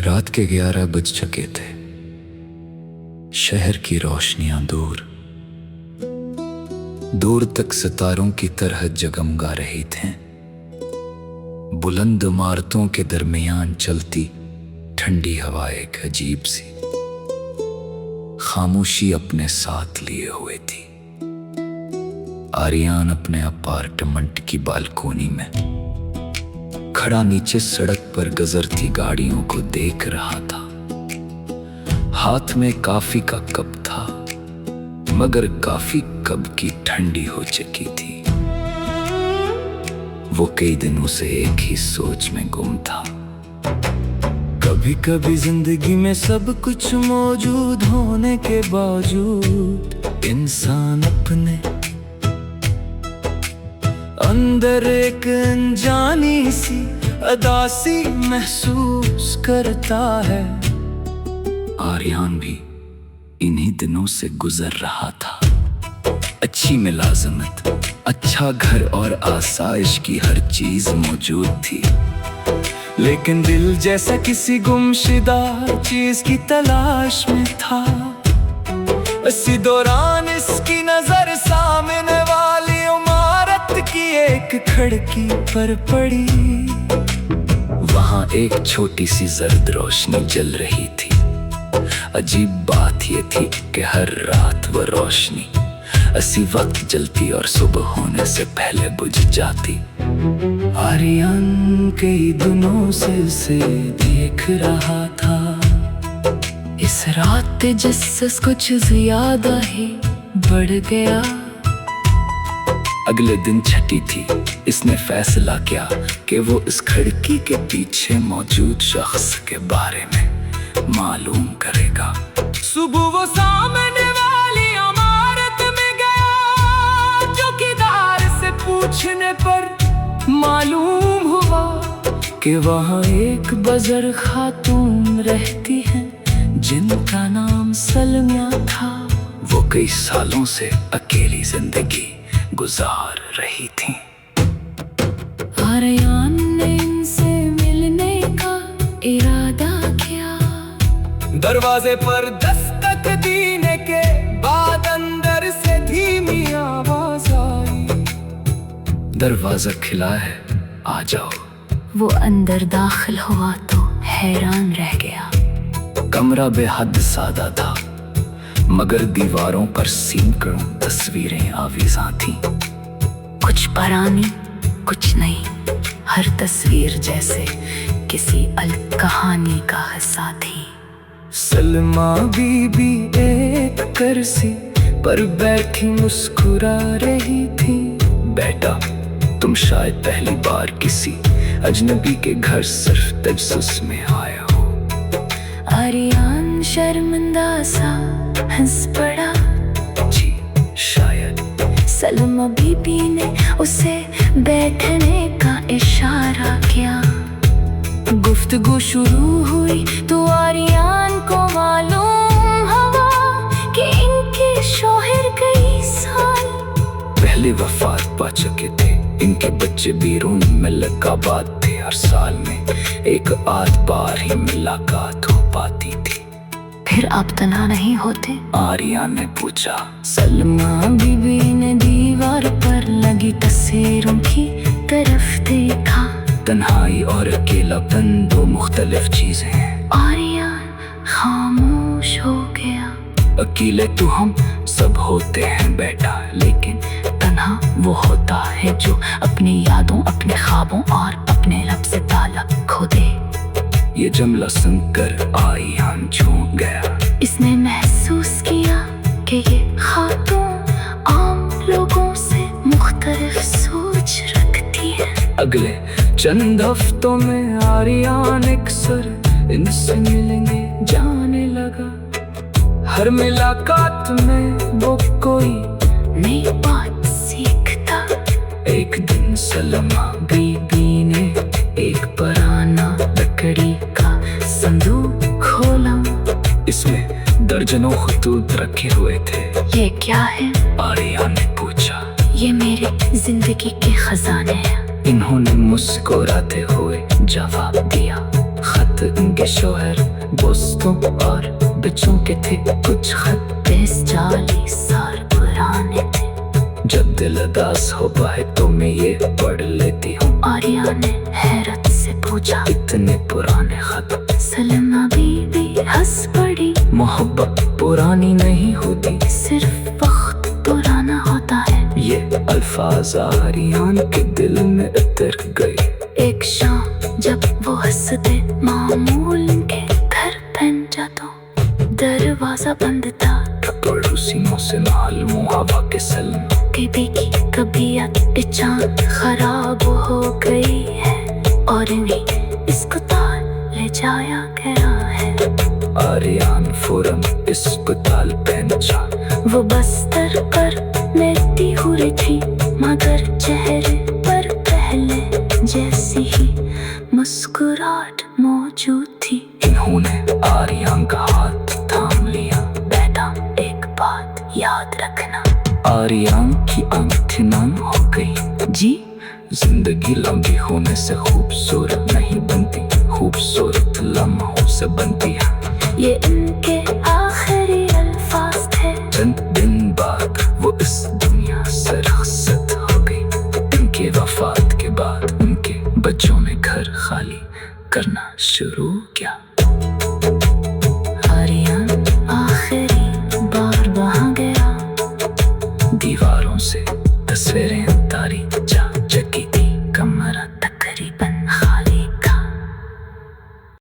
रात के 11 बज चुके थे। शहर की रोशनियां दूर दूर तक सितारों की तरह जगमगा रही थीं। बुलंद इमारतों के दरमियान चलती ठंडी हवा एक अजीब सी खामोशी अपने साथ लिए हुए थी। आर्यन अपने अपार्टमेंट की बालकोनी में खड़ा नीचे सड़क पर गुजरती गाड़ियों को देख रहा था। हाथ में कॉफी का कप था, मगर कॉफी कब की ठंडी हो चुकी थी। वो कई दिनों से एक ही सोच में गुम था। कभी कभी जिंदगी में सब कुछ मौजूद होने के बावजूद इंसान अपने अंदर एक अनजानी सी अदासी महसूस करता है। आर्यन भी इन्हीं दिनों से गुजर रहा था। अच्छी मुलाजमत, अच्छा घर और आसाइश की हर चीज मौजूद थी, लेकिन दिल जैसा किसी गुमशुदा चीज की तलाश में था। इसी दौरान इसकी नजर सामने वाली इमारत की एक खिड़की पर पड़ी। वहां एक छोटी सी जर्द रोशनी जल रही थी। अजीब बात यह थी कि हर रात वह रोशनी इसी वक्त जलती और सुबह होने से पहले बुझ जाती। आर्यन कई दिनों से उसे देख रहा था। इस रात तेजस कुछ ज्यादा ही बढ़ गया। अगले दिन छठी थी। इसने फैसला किया कि वो इस खिड़की के पीछे मौजूद शख्स के बारे में मालूम करेगा। सुबह वो सामने वाली इमारत में गया। चौकीदार से पूछने पर मालूम हुआ कि वहाँ एक बुजुर्ग खातून रहती है जिनका नाम सलमिया था। वो कई सालों से अकेली जिंदगी गुजार रही थी। आर्यन ने इनसे मिलने का इरादा किया। दरवाजे पर दस्तक देने के बाद अंदर से धीमी आवाज आई। दरवाजा खिला है, आ जाओ। वो अंदर दाखिल हुआ तो हैरान रह गया। कमरा बेहद सादा था, मगर दीवारों पर सैकड़ों तस्वीरें आवीज़ां थीं। कुछ पुरानी, कुछ नई, हर तस्वीर जैसे किसी अलग कहानी का हिस्सा थी। सलमा बीबी एक कुर्सी पर बैठी मुस्कुरा रही थी। बेटा, तुम शायद पहली बार किसी अजनबी के घर सिर्फ तजस्सुस में आए हो। आर्यन शर्मिंदा सा हंस पड़ा। जी शायद। सलमा बीबी ने उसे बैठने का इशारा किया। गुफ्तगू शुरू हुई तो आर्यन को मालूम हुआ कि इनके शौहर कई साल पहले वफात पा चुके थे। इनके बच्चे बीरून में लकाबाद थे। हर साल में एक आध बार ही मुलाकात हो पाती थी। फिर आप तना नहीं होते? आर्यन ने पूछा। सलमा बीबी ने दीवार पर लगी तस्वीरों की तरफ देखा। तन्हाई और अकेलापन दो मुख्तलिफ चीजें हैं। आर्यन खामोश हो गया। अकेले तो हम सब होते हैं बेटा, लेकिन तन्हा वो होता है जो अपनी यादों, अपने ख्वाबों और अपने रब से ताल्लुक खो दे। ये जुमला सुनकर आर्यन झूम गया। इसने महसूस किया कि ये खातून आम लोगों से मुख्तलिफ सोच रखती है। अगले चंद हफ्तों में आर्यन अक्सर इनसे मिलने जाने लगा। हर मुलाकात में वो कोई नई बात सीखता। एक दिन सलमा बीबी ने एक पुराना लकड़ी का संदूक खोला। इसमें दर्जनों खतूत रखे हुए थे। ये क्या है? आर्यन ने पूछा। ये मेरे जिंदगी के खजाने हैं। इन्होंने मुस्कुराते हुए जवाब दिया। खत इनके शोहर दोस्तों और बच्चों के थे कुछ खत 30-40 साल पुराने थे। जब दिल उदास हो पाए तो मैं ये पढ़ लेती हूँ। आर्या ने हैरत से पूछा, इतने पुराने खत? सलमा बीबी हंस पड़ी, मोहब्बत पुरानी नहीं होती, सिर्फ वक्त पुराना होता है। ये अल्फाज आर्यन के दिल में उतर गए। एक शाम जब वो हंसते मामूल के घर पहुंचा तो दरवाजा बंद था। पड़ोसियों से मालूम हवा के सलम कभी की कबियत चांद खराब हो गई है और इन्हें अस्पताल ले जाया गया है। आर्यन फौरन अस्पताल पहुंचा। वो बस्तर पर लेटी हुई थी, मगर चेहरे पर पहले जैसी ही मुस्कुराहट मौजूद थी। इन्होंने आर्यन का हाथ थाम लिया। बेटा, एक बात याद रखना। आर्यन की आंखें नम हो गई। जी? जिंदगी लंबी होने से खूबसूरत नहीं बनती, खूबसूरत लम्हों से बनती है। ये इनके आखिरी अल्फाज थे। चंद दिन बाद वो इस दुनिया से रुखसत हो गई। इनके वफात के बाद उनके बच्चों ने घर खाली करना शुरू किया। आर्यन आखिरी बार वहाँ गया। दीवारों से तस्वीरें उतारी